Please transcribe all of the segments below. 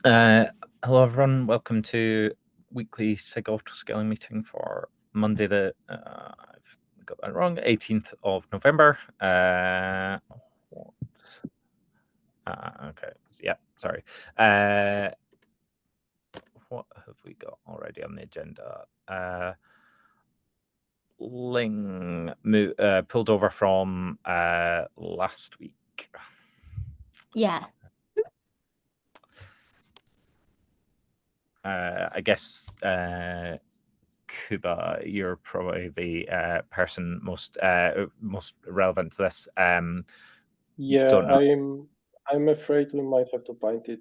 Hello everyone, welcome to weekly SIG Autoscaling meeting for Monday I've got that wrong, 18th of November. Okay, yeah, sorry. What have we got already on the agenda? Ling pulled over from last week. Yeah. I guess Kuba, you're probably the person most relevant to this. Yeah, I'm afraid we might have to punt it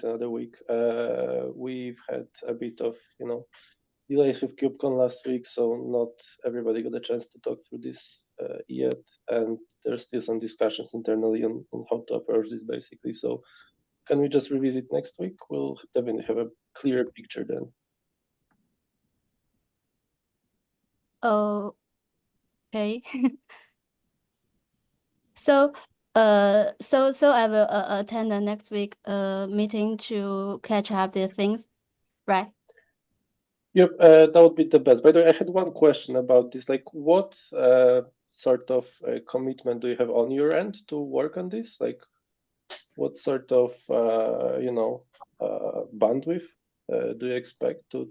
another week. We've had a bit of delays with KubeCon last week, so not everybody got a chance to talk through this yet, and there's still some discussions internally on how to approach this basically. So can we just revisit next week? We'll definitely have a clearer picture then. Oh, okay. So I will attend the next week meeting to catch up the things, right? Yep, that would be the best. By the way, I had one question about this. Like, what sort of commitment do you have on your end to work on this? Like, what sort of bandwidth do you expect to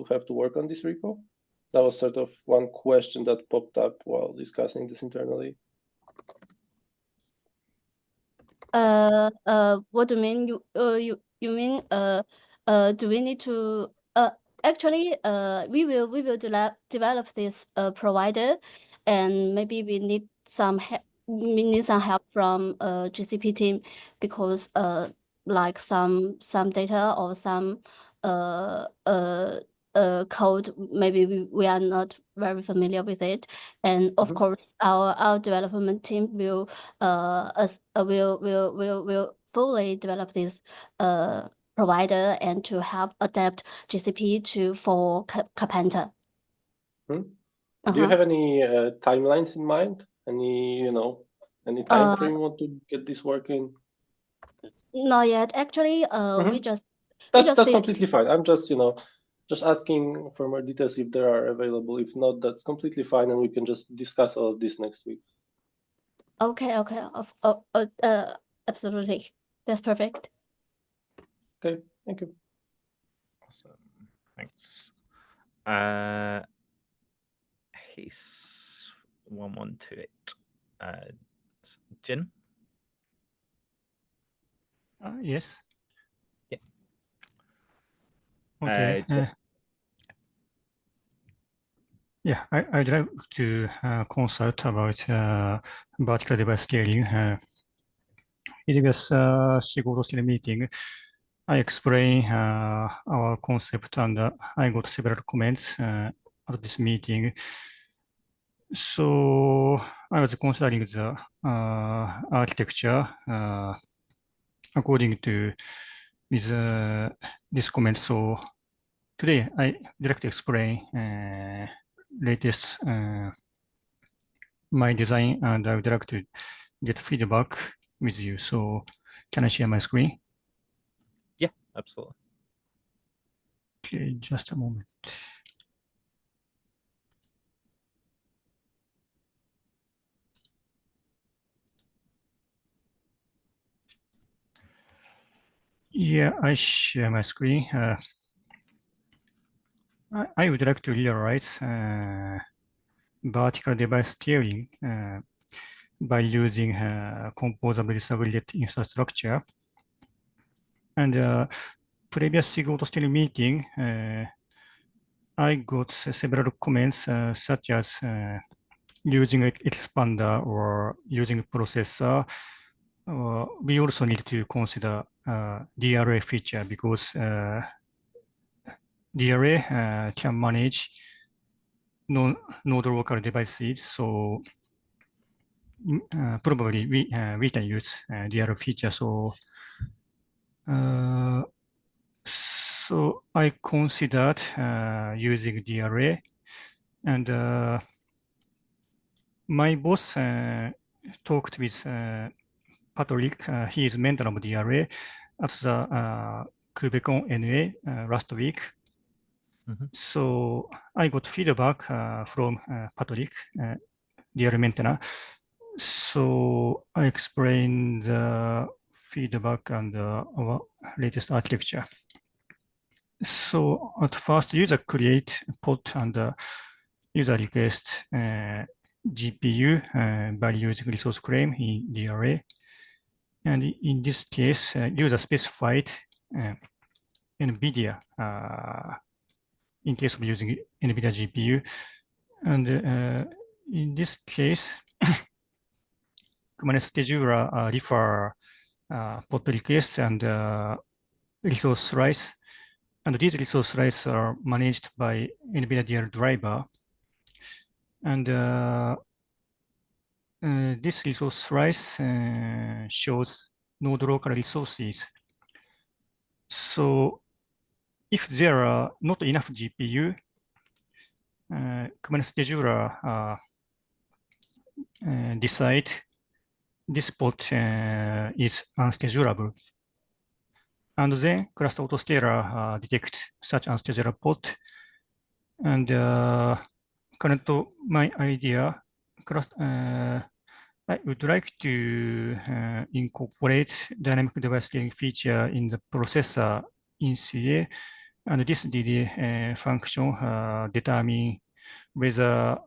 have to work on this repo? That was sort of one question that popped up while discussing this internally. What do you mean? You mean do we need to actually we will develop this provider, and maybe we need some help. We need some help from GCP team because like some data or some code, maybe we are not very familiar with it, and of course our development team will fully develop this provider and to help adapt GCP for Carpenter. Do you have any timelines in mind? Any time frame you want to get this working? Not yet. Actually, we just that's completely fine. I'm just just asking for more details if there are available. If not, that's completely fine, and we can just discuss all of this next week. Okay. Absolutely. That's perfect. Okay, thank you. Awesome, thanks. He's 1128. Jin? Yes. Yeah. Okay. Yeah, I'd like to consult about vertical device scaling. Previous SIG Autoscaling meeting, I explained our concept, and I got several comments at this meeting. So I was considering the architecture according to with this comment. So today I would like to explain latest my design, and I would like to get feedback with you. So can I share my screen? Yeah, absolutely. Okay, just a moment. Yeah, I share my screen. I would like to realize vertical device steering by using composable disaggregate infrastructure. And previous SIG Autoscaling meeting, I got several comments such as using expander or using processor. We also need to consider DRA feature because DRA can manage node local devices. So probably we can use DRA feature. So I considered using DRA, and my boss talked with Patrick. He is mentor of DRA at the KubeCon NA last week. So I got feedback from Patrick, dear maintainer. So I explained the feedback and our latest architecture. So at first, user create pod and user request GPU by using resource claim in DRA. And in this case, user specified NVIDIA in case of using NVIDIA GPU. And in this case, Kubernetes scheduler refer pod requests and resource slice. And these resource slices are managed by NVIDIA DR driver. And this resource slice shows node local resources. So if there are not enough GPU, Kubernetes scheduler decide this pod is unschedulable. And then cluster autoscaler detect such unschedulable pod. And current my idea, I would like to incorporate dynamic device scaling feature in the processor in CA, and this DD function determine whether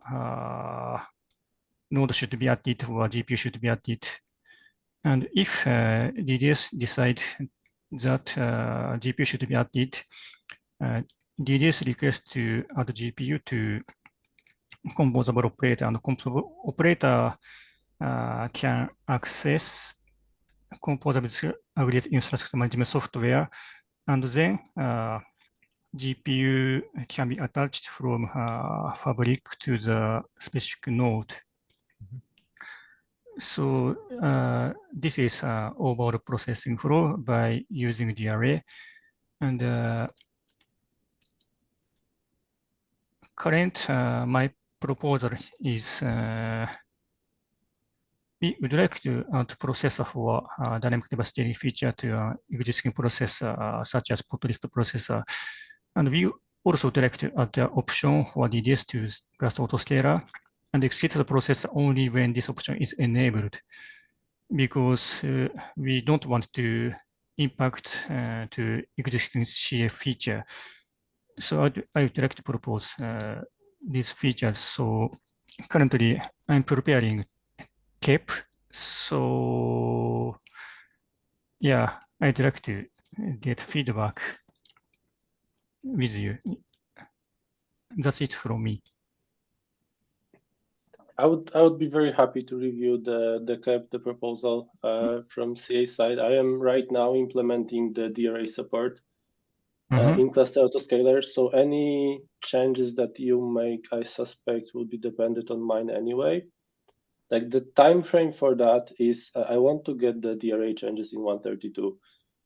node should be added or GPU should be added. And if DDS decide that GPU should be added, DDS request to add GPU to composable operator, and composable operator can access composable aggregate infrastructure management software, and then GPU can be attached from Fabric to the specific node. So this is overall processing flow by using DRA. And current my proposal is we would like to add processor for dynamic device scaling feature to existing processor such as podlist processor. And we also would like to add the option for DDS to cluster autoscaler and exit the processor only when this option is enabled, because we don't want to impact to existing CA feature. So I would like to propose these features. So currently I'm preparing CAP. So yeah, I'd like to get feedback with you. That's it from me. I would be very happy to review the proposal from CA side. I am right now implementing the DRA support in cluster autoscaler. So any changes that you make, I suspect, will be dependent on mine anyway. Like the time frame for that is I want to get the DRA changes in 132,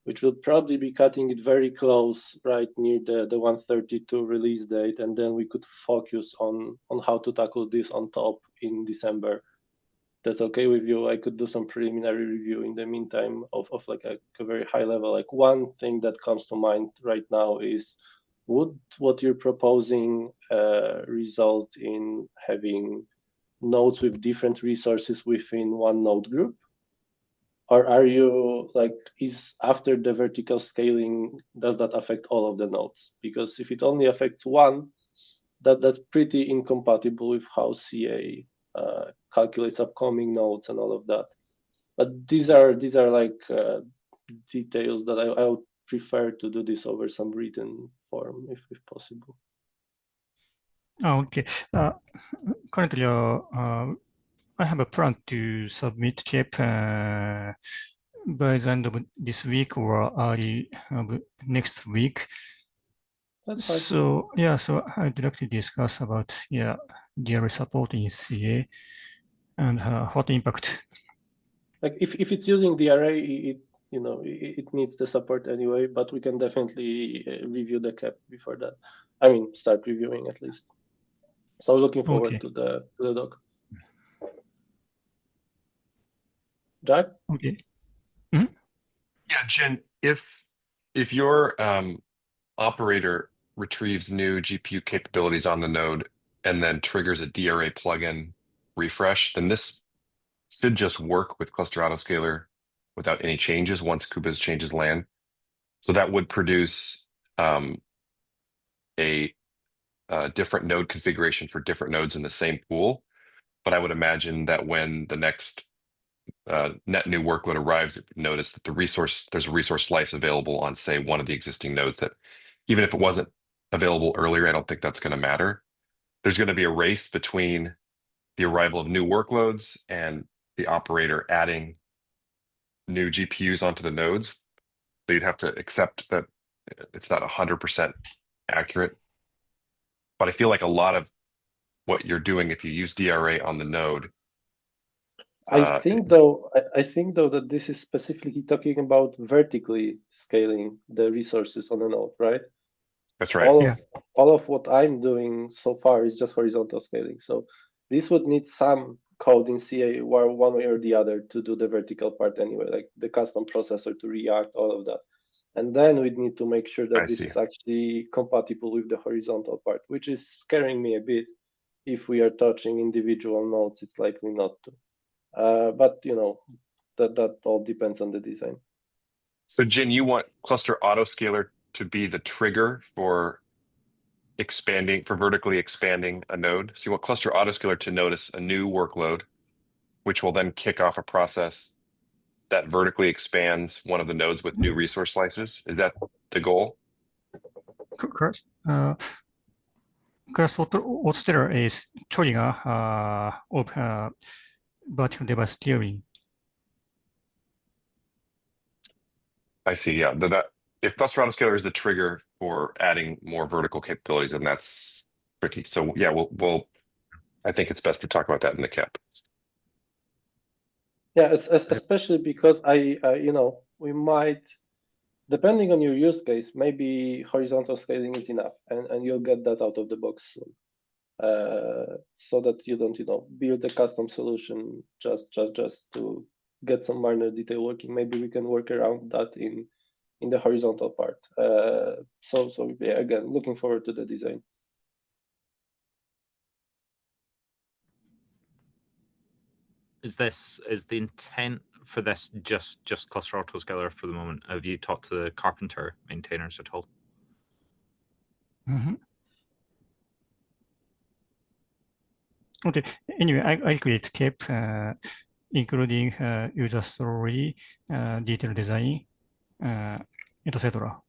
which will probably be cutting it very close, right near the 132 release date, and then we could focus on how to tackle this on top in December. That's okay with you? I could do some preliminary review in the meantime of like a very high level. Like one thing that comes to mind right now is, would what you're proposing result in having nodes with different resources within one node group? Or are you like, is after the vertical scaling, does that affect all of the nodes? Because if it only affects one, that's pretty incompatible with how CA calculates upcoming nodes and all of that. But these are like details that I would prefer to do this over some written form if possible. Okay. Currently, I have a plan to submit CAP by the end of this week or early next week. That's fine. So yeah, so I'd like to discuss about DRA support in CA and what impact. Like if it's using DRA, it needs the support anyway, but we can definitely review the CAP before that. I mean, start reviewing at least. So looking forward to the doc. Jack? Okay. Yeah, Jen, if if your operator retrieves new GPU capabilities on the node and then triggers a DRA plugin refresh, then this should just work with Cluster Autoscaler without any changes once Kubernetes changes land. So that would produce a different node configuration for different nodes in the same pool. But I would imagine that when the next net new workload arrives, notice that there's a resource slice available on, say, one of the existing nodes that even if it wasn't available earlier, I don't think that's going to matter. There's going to be a race between the arrival of new workloads and the operator adding new GPUs onto the nodes. So you'd have to accept that it's not 100% accurate. But I feel like a lot of what you're doing, if you use DRA on the node, I think though that this is specifically talking about vertically scaling the resources on a node, right? that's right. All of what I'm doing so far is just horizontal scaling. So this would need some code in CA one way or the other to do the vertical part anyway, like the custom processor to react, all of that. And then we'd need to make sure that this is actually compatible with the horizontal part, which is scaring me a bit. If we are touching individual nodes, it's likely not to. But that all depends on the design. So Jin, you want Cluster Autoscaler to be the trigger for vertically expanding a node. So you want Cluster Autoscaler to notice a new workload, which will then kick off a process that vertically expands one of the nodes with new resource slices. Is that the goal? Correct. Cluster Autoscaler is trigger of vertical device steering. I see. Yeah. If Cluster Autoscaler is the trigger for adding more vertical capabilities, then that's tricky. So yeah, I think it's best to talk about that in the CAP. Yeah, especially because we might, depending on your use case, maybe horizontal scaling is enough, and you'll get that out of the box soon, so that you don't build a custom solution just to get some minor detail working. Maybe we can work around that in the horizontal part. So yeah, again, looking forward to the design. Is the intent for this just Cluster Autoscaler for the moment? Have you talked to the Carpenter maintainers at all? Mm-hmm. Okay. Anyway, I create CAP, including user story, detail design, etc.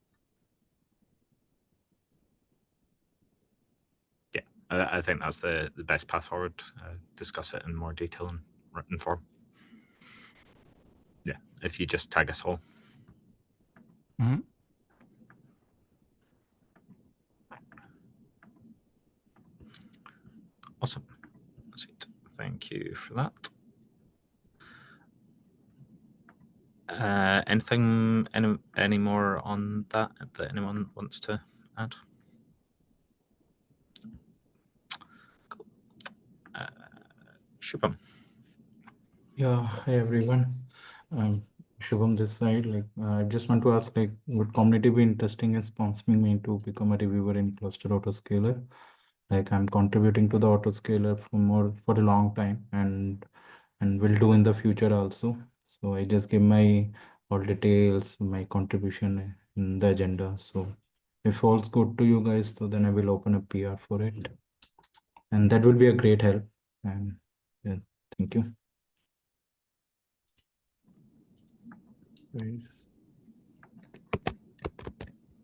Yeah, I think that's the best path forward. Discuss it in more detail in written form. Yeah, if you just tag us all. Mm-hmm. Awesome. Sweet. Thank you for that. Anything, any more on that anyone wants to add? Cool. Shubham. Yeah, hi everyone. Shubham this side. I just want to ask, would community be interesting in sponsoring me to become a reviewer in Cluster Autoscaler? I'm contributing to the Autoscaler for a long time, and will do in the future also. So I just give my all details, my contribution in the agenda. So if all's good to you guys, so then I will open a PR for it, and that will be a great help. And yeah, thank you.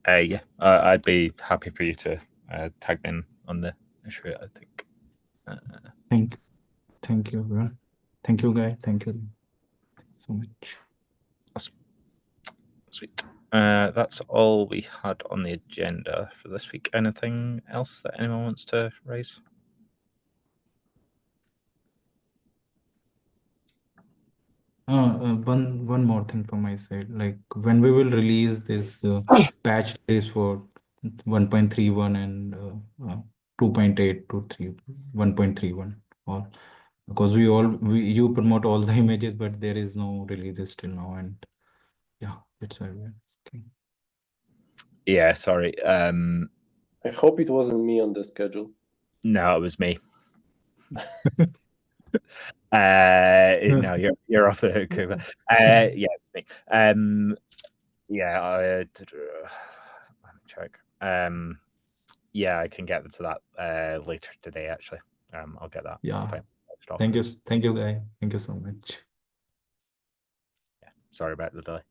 Yeah, I'd be happy for you to tag in on the issue. I think. Thank you, everyone. Thank you, guys. Thank you so much. Awesome. Sweet. That's all we had on the agenda for this week. Anything else that anyone wants to raise? One more thing from my side. When we will release this patch release for 1.31 and 2.8 to 1.31, all because you promote all the images, but there is no releases till now, and yeah, that's why we're asking. Yeah, sorry. I hope it wasn't me on the schedule. No, it was me. No, you're off the hook. Yeah, it's me. Yeah, let me check. Yeah, I can get to that later today. Actually, I'll get that. Yeah. Off. Thank you, guy. Thank you so much. Yeah, sorry about the delay.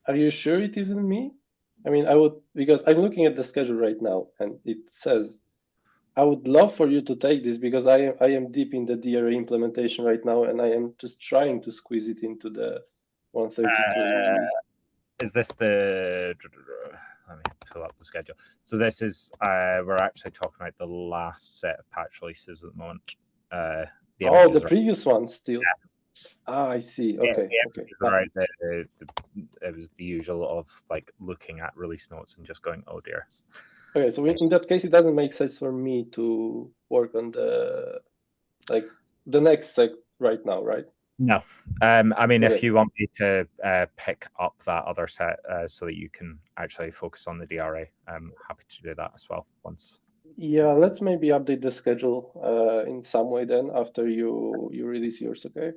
Are you sure it isn't me? I mean, I would, because I'm looking at the schedule right now, and it says, I would love for you to take this because I am deep in the DRA implementation right now, and I am just trying to squeeze it into the 132 release. Is this the? Let me pull up the schedule. So this is we're actually talking about the last set of patch releases at the moment. The previous one still. Yeah. Ah, I see. Okay, okay. Right. It was the usual of like looking at release notes and just going, oh dear. Okay, so in that case, it doesn't make sense for me to work on the next sec right now, right? No. I mean, if you want me to pick up that other set so that you can actually focus on the DRA, I'm happy to do that as well once. Yeah, let's maybe update the schedule in some way then after you release yours, okay?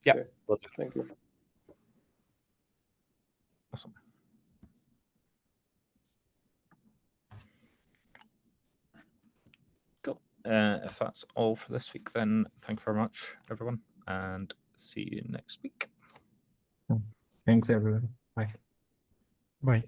Yeah. Okay. Thank you. Awesome. Cool. If that's all for this week, then thank you very much, everyone, and see you next week. Thanks, everyone. Bye. Bye.